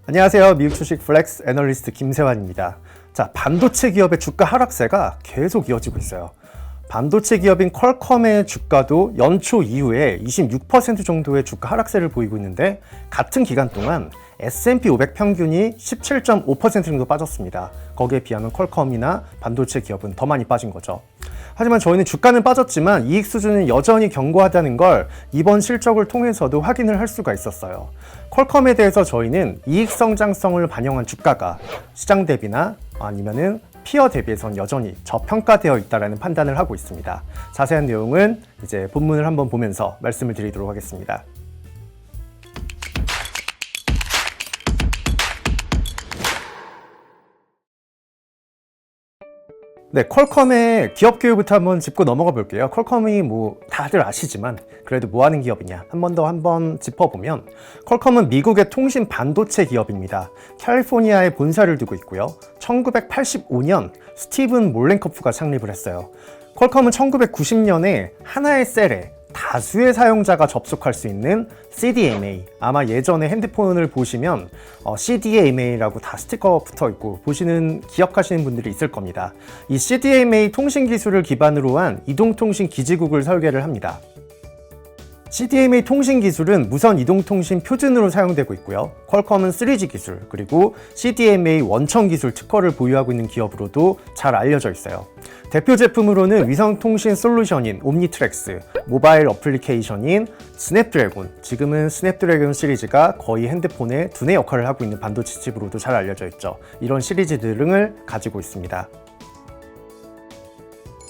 안녕하세요. 미국 주식 플렉스 애널리스트 김세환입니다. 자, 반도체 기업의 주가 하락세가 계속 이어지고 있어요. 반도체 기업인 퀄컴의 주가도 연초 이후에 26% 정도의 주가 하락세를 보이고 있는데, 같은 기간 동안 S&P 500 평균이 17.5% 정도 빠졌습니다. 거기에 비하면 퀄컴이나 반도체 기업은 더 많이 빠진 거죠. 하지만 저희는 주가는 빠졌지만 이익 수준은 여전히 견고하다는 걸 이번 실적을 통해서도 확인을 할 수가 있었어요. 퀄컴에 대해서 저희는 이익 성장성을 반영한 주가가 시장 대비나 아니면은 피어 대비해선 여전히 저평가되어 있다는 판단을 하고 있습니다. 자세한 내용은 이제 본문을 한번 보면서 말씀을 드리도록 하겠습니다. 네, 퀄컴의 기업 교육부터 한번 짚고 넘어가 볼게요. 퀄컴이 다들 아시지만 그래도 뭐 하는 기업이냐 한 번 더 짚어보면, 퀄컴은 미국의 통신 반도체 기업입니다. 캘리포니아에 본사를 두고 있고요. 1985년 스티븐 몰렌코프가 창립을 했어요. 퀄컴은 1990년에 하나의 셀에 다수의 사용자가 접속할 수 있는 CDMA, 아마 예전에 핸드폰을 보시면 CDMA라고 다 스티커 붙어 있고 기억하시는 분들이 있을 겁니다. 이 CDMA 통신 기술을 기반으로 한 이동통신 기지국을 설계를 합니다. CDMA 통신 기술은 무선 이동통신 표준으로 사용되고 있고요. 퀄컴은 3G 기술, 그리고 CDMA 원천 기술 특허를 보유하고 있는 기업으로도 잘 알려져 있어요. 대표 제품으로는 위성통신 솔루션인 옴니트렉스, 모바일 어플리케이션인 스냅드래곤, 지금은 스냅드래곤 시리즈가 거의 핸드폰의 두뇌 역할을 하고 있는 반도체 칩으로도 잘 알려져 있죠. 이런 시리즈 등을 가지고 있습니다.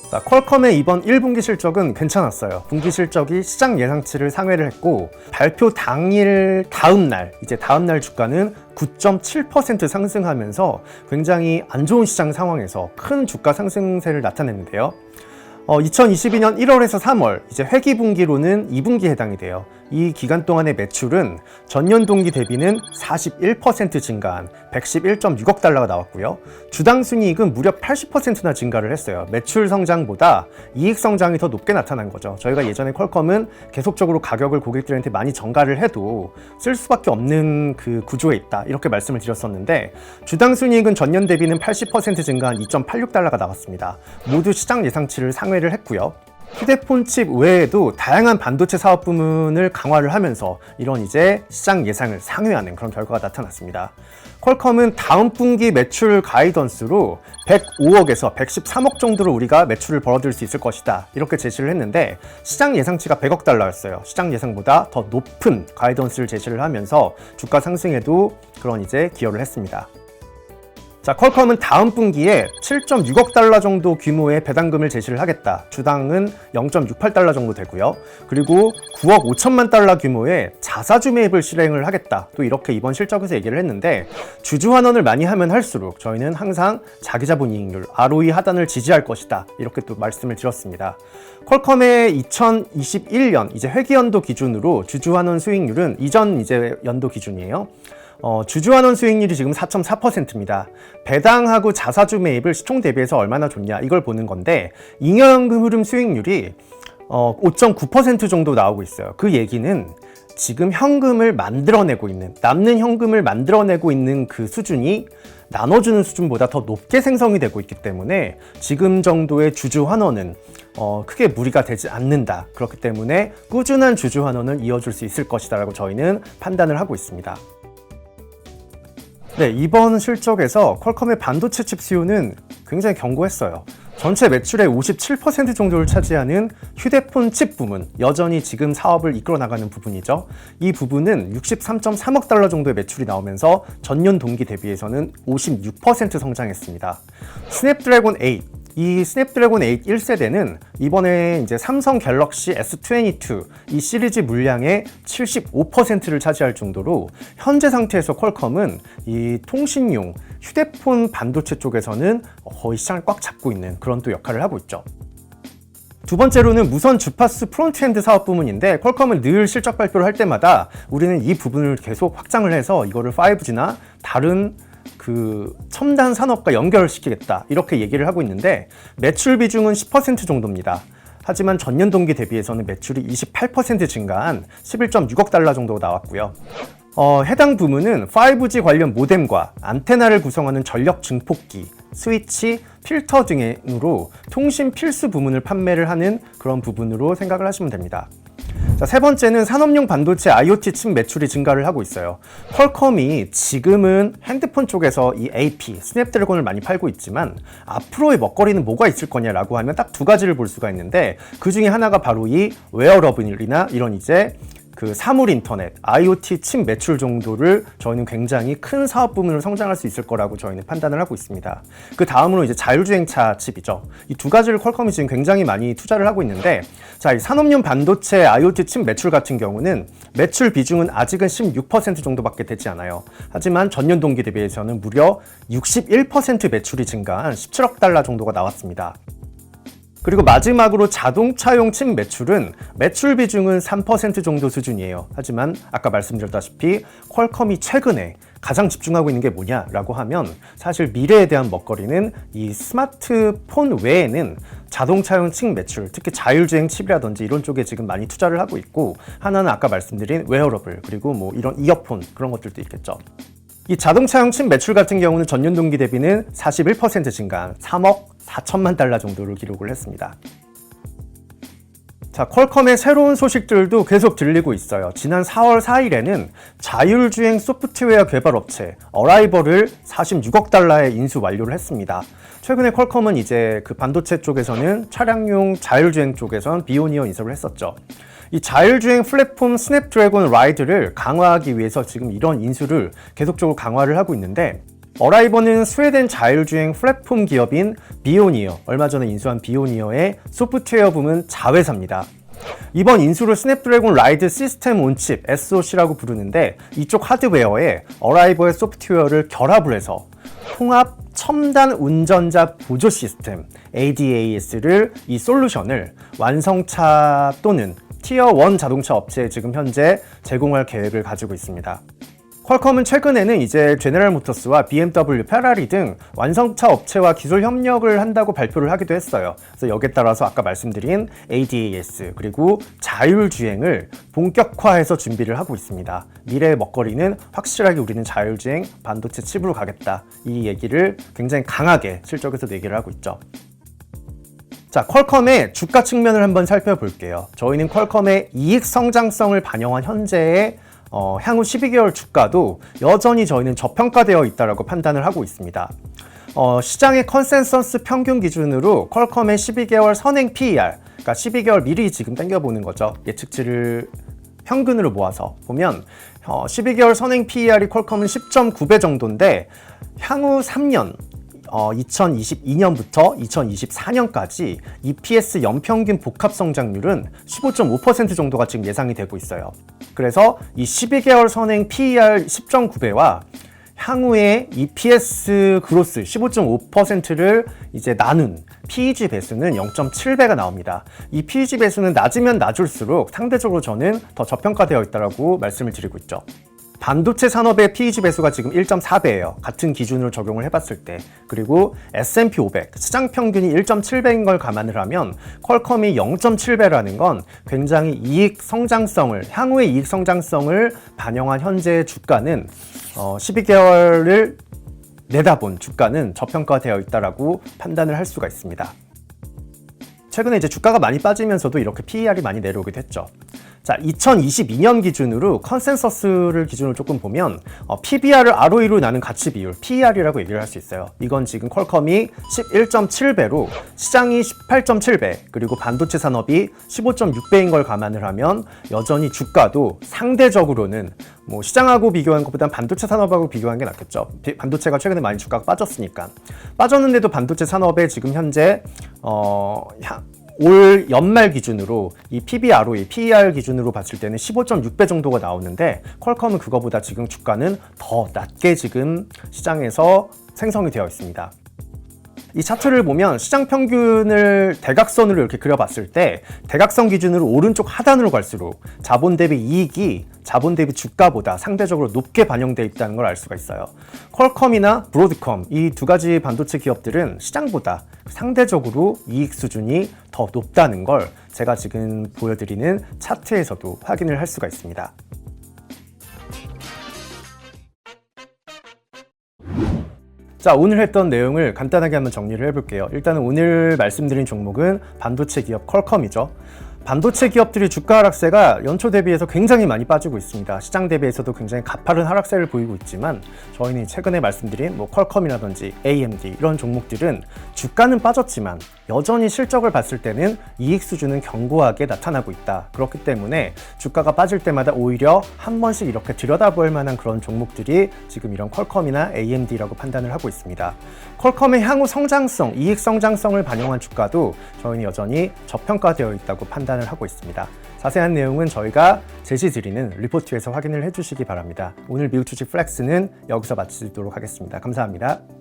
자, 퀄컴의 이번 1분기 실적은 괜찮았어요. 분기 실적이 시장 예상치를 상회를 했고, 발표 당일 다음 날 주가는 9.7% 상승하면서 굉장히 안 좋은 시장 상황에서 큰 주가 상승세를 나타냈는데요. 2022년 1월에서 3월, 이제 회기분기로는 2분기 해당이 돼요. 이 기간 동안의 매출은 전년 동기 대비는 41% 증가한 111.6억 달러가 나왔고요. 주당 순이익은 무려 80%나 증가를 했어요. 매출 성장보다 이익 성장이 더 높게 나타난 거죠. 저희가 예전에 퀄컴은 계속적으로 가격을 고객들한테 많이 전가를 해도 쓸 수밖에 없는 그 구조에 있다, 이렇게 말씀을 드렸었는데, 주당 순이익은 전년 대비는 80% 증가한 2.86 달러가 나왔습니다. 모두 시장 예상치를 상회를 했고요. 휴대폰 칩 외에도 다양한 반도체 사업 부문을 강화를 하면서 이런 이제 시장 예상을 상회하는 그런 결과가 나타났습니다. 퀄컴은 다음 분기 매출 가이던스로 105억에서 113억 정도로 우리가 매출을 벌어들일 수 있을 것이다, 이렇게 제시를 했는데, 시장 예상치가 100억 달러였어요. 시장 예상보다 더 높은 가이던스를 제시를 하면서 주가 상승에도 그런 이제 기여를 했습니다. 자, 퀄컴은 다음 분기에 7.6억 달러 정도 규모의 배당금을 제시를 하겠다. 주당은 0.68 달러 정도 되고요. 그리고 9억 5천만 달러 규모의 자사주 매입을 실행을 하겠다. 또 이렇게 이번 실적에서 얘기를 했는데, 주주 환원을 많이 하면 할수록 저희는 항상 자기자본 이익률, ROE 하단을 지지할 것이다, 이렇게 또 말씀을 드렸습니다. 퀄컴의 2021년 이제 회기연도 기준으로 주주 환원 수익률은 이전 이제 연도 기준이에요. 주주환원 수익률이 지금 4.4%입니다. 배당하고 자사주 매입을 시총 대비해서 얼마나 좋냐, 이걸 보는 건데, 잉여연금 흐름 수익률이 5.9% 정도 나오고 있어요. 그 얘기는 지금 현금을 만들어내고 있는, 남는 현금을 만들어내고 있는 그 수준이 나눠주는 수준보다 더 높게 생성이 되고 있기 때문에 지금 정도의 주주 환원은 크게 무리가 되지 않는다. 그렇기 때문에 꾸준한 주주 환원을 이어줄 수 있을 것이다 라고 저희는 판단을 하고 있습니다. 네, 이번 실적에서 퀄컴의 반도체 칩 수요는 굉장히 견고했어요. 전체 매출의 57% 정도를 차지하는 휴대폰 칩 부문, 여전히 지금 사업을 이끌어 나가는 부분이죠. 이 부분은 63.3억 달러 정도의 매출이 나오면서 전년 동기 대비해서는 56% 성장했습니다. 스냅드래곤 8, 이 스냅드래곤 8 1세대는 이번에 이제 삼성 갤럭시 S22 이 시리즈 물량의 75%를 차지할 정도로, 현재 상태에서 퀄컴은 이 통신용 휴대폰 반도체 쪽에서는 거의 시장을 꽉 잡고 있는 그런 또 역할을 하고 있죠. 두 번째로는 무선 주파수 프론트엔드 사업 부문인데, 퀄컴은 늘 실적 발표를 할 때마다 우리는 이 부분을 계속 확장을 해서 이거를 5G나 다른 그 첨단 산업과 연결시키겠다, 이렇게 얘기를 하고 있는데, 매출 비중은 10% 정도입니다. 하지만 전년 동기 대비해서는 매출이 28% 증가한 11.6억 달러 정도가 나왔고요. 해당 부문은 5G 관련 모뎀과 안테나를 구성하는 전력 증폭기, 스위치, 필터 등으로 통신 필수 부문을 판매를 하는 그런 부분으로 생각을 하시면 됩니다. 자, 세 번째는 산업용 반도체 IoT 칩 매출이 증가를 하고 있어요. 퀄컴이 지금은 핸드폰 쪽에서 이 AP, 스냅드래곤을 많이 팔고 있지만 앞으로의 먹거리는 뭐가 있을 거냐라고 하면 딱 두 가지를 볼 수가 있는데, 그 중에 하나가 바로 이 웨어러블이나 이런 이제 그 사물 인터넷, IoT 칩 매출 정도를 저희는 굉장히 큰 사업 부문으로 성장할 수 있을 거라고 저희는 판단을 하고 있습니다. 그 다음으로 이제 자율주행차 칩이죠. 이 두 가지를 퀄컴이 지금 굉장히 많이 투자를 하고 있는데, 자, 이 산업용 반도체 IoT 칩 매출 같은 경우는 매출 비중은 아직은 16% 정도밖에 되지 않아요. 하지만 전년 동기 대비해서는 무려 61% 매출이 증가한 17억 달러 정도가 나왔습니다. 그리고 마지막으로 자동차용 칩 매출은 매출 비중은 3% 정도 수준이에요. 하지만 아까 말씀드렸다시피 퀄컴이 최근에 가장 집중하고 있는 게 뭐냐라고 하면, 사실 미래에 대한 먹거리는 이 스마트폰 외에는 자동차용 칩 매출, 특히 자율주행 칩이라든지 이런 쪽에 지금 많이 투자를 하고 있고, 하나는 아까 말씀드린 웨어러블, 그리고 뭐 이런 이어폰 그런 것들도 있겠죠. 이 자동차용 칩 매출 같은 경우는 전년 동기 대비는 41% 증가한 3억 4천만 달러 정도를 기록을 했습니다. 자, 퀄컴의 새로운 소식들도 계속 들리고 있어요. 지난 4월 4일에는 자율주행 소프트웨어 개발 업체 어라이벌을 46억 달러에 인수 완료를 했습니다. 최근에 퀄컴은 이제 그 반도체 쪽에서는 차량용 자율주행 쪽에선 비오니어 인수를 했었죠. 이 자율주행 플랫폼 스냅드래곤 라이드를 강화하기 위해서 지금 이런 인수를 계속적으로 강화를 하고 있는데, 어라이버는 스웨덴 자율주행 플랫폼 기업인 비오니어, 얼마 전에 인수한 비오니어의 소프트웨어 부문 자회사입니다. 이번 인수를 스냅드래곤 라이드 시스템 온칩 SoC라고 부르는데, 이쪽 하드웨어에 어라이버의 소프트웨어를 결합을 해서 통합 첨단 운전자 보조 시스템 ADAS를 이 솔루션을 완성차 또는 티어 1 자동차 업체에 지금 현재 제공할 계획을 가지고 있습니다. 퀄컴은 최근에는 이제 제네럴 모터스와 BMW, 페라리 등 완성차 업체와 기술 협력을 한다고 발표를 하기도 했어요. 그래서 여기에 따라서 아까 말씀드린 ADAS 그리고 자율주행을 본격화해서 준비를 하고 있습니다. 미래의 먹거리는 확실하게 우리는 자율주행 반도체 칩으로 가겠다. 이 얘기를 굉장히 강하게 실적에서 얘기를 하고 있죠. 자, 퀄컴의 주가 측면을 한번 살펴볼게요. 저희는 퀄컴의 이익 성장성을 반영한 현재의 향후 12개월 주가도 여전히 저희는 저평가되어 있다고 판단을 하고 있습니다. 시장의 컨센서스 평균 기준으로 퀄컴의 12개월 선행 PER, 그러니까 12개월 미리 지금 당겨보는 거죠. 예측치를 평균으로 모아서 보면 12개월 선행 PER이 퀄컴은 10.9배 정도인데, 향후 3년 2022년부터 2024년까지 EPS 연평균 복합 성장률은 15.5% 정도가 지금 예상이 되고 있어요. 그래서 이 12개월 선행 PER 10.9배와 향후의 EPS 그로스 15.5%를 이제 나눈 PEG 배수는 0.7배가 나옵니다. 이 PEG 배수는 낮으면 낮을수록 상대적으로 저는 더 저평가되어 있다고 말씀을 드리고 있죠. 반도체 산업의 PEG 배수가 지금 1.4배예요. 같은 기준으로 적용을 해봤을 때. 그리고 S&P 500, 시장 평균이 1.7배인 걸 감안을 하면 퀄컴이 0.7배라는 건 굉장히 이익 성장성을, 향후의 이익 성장성을 반영한 현재의 주가는 12개월을 내다본 주가는 저평가되어 있다라고 판단을 할 수가 있습니다. 최근에 이제 주가가 많이 빠지면서도 이렇게 PER이 많이 내려오기도 했죠. 자, 2022년 기준으로 컨센서스를 기준으로 조금 보면 PBR을 ROE로 나눈 가치 비율, PER이라고 얘기를 할 수 있어요. 이건 지금 퀄컴이 11.7배로 시장이 18.7배, 그리고 반도체 산업이 15.6배인 걸 감안을 하면 여전히 주가도 상대적으로는 뭐 시장하고 비교한 것보단 반도체 산업하고 비교한 게 낫겠죠. 반도체가 최근에 많이 주가가 빠졌으니까. 빠졌는데도 반도체 산업에 지금 현재 올 연말 기준으로 이 PBROE, PER 기준으로 봤을 때는 15.6배 정도가 나오는데, 퀄컴은 그거보다 지금 주가는 더 낮게 지금 시장에서 생성이 되어 있습니다. 이 차트를 보면 시장 평균을 대각선으로 이렇게 그려봤을 때, 대각선 기준으로 오른쪽 하단으로 갈수록 자본 대비 이익이 자본 대비 주가보다 상대적으로 높게 반영되어 있다는 걸 알 수가 있어요. 퀄컴이나 브로드컴, 이 두 가지 반도체 기업들은 시장보다 상대적으로 이익 수준이 더 높다는 걸 제가 지금 보여드리는 차트에서도 확인을 할 수가 있습니다. 자, 오늘 했던 내용을 간단하게 한번 정리를 해볼게요. 일단은 오늘 말씀드린 종목은 반도체 기업 퀄컴이죠. 반도체 기업들이 주가 하락세가 연초 대비해서 굉장히 많이 빠지고 있습니다. 시장 대비해서도 굉장히 가파른 하락세를 보이고 있지만 저희는 최근에 말씀드린 퀄컴이라든지 AMD 이런 종목들은 주가는 빠졌지만 여전히 실적을 봤을 때는 이익 수준은 견고하게 나타나고 있다. 그렇기 때문에 주가가 빠질 때마다 오히려 한 번씩 이렇게 들여다볼 만한 그런 종목들이 지금 이런 퀄컴이나 AMD라고 판단을 하고 있습니다. 퀄컴의 향후 성장성, 이익 성장성을 반영한 주가도 저희는 여전히 저평가되어 있다고 판단을 하고 있습니다. 자세한 내용은 저희가 제시드리는 리포트에서 확인을 해주시기 바랍니다. 오늘 미국 주식 플렉스는 여기서 마치도록 하겠습니다. 감사합니다.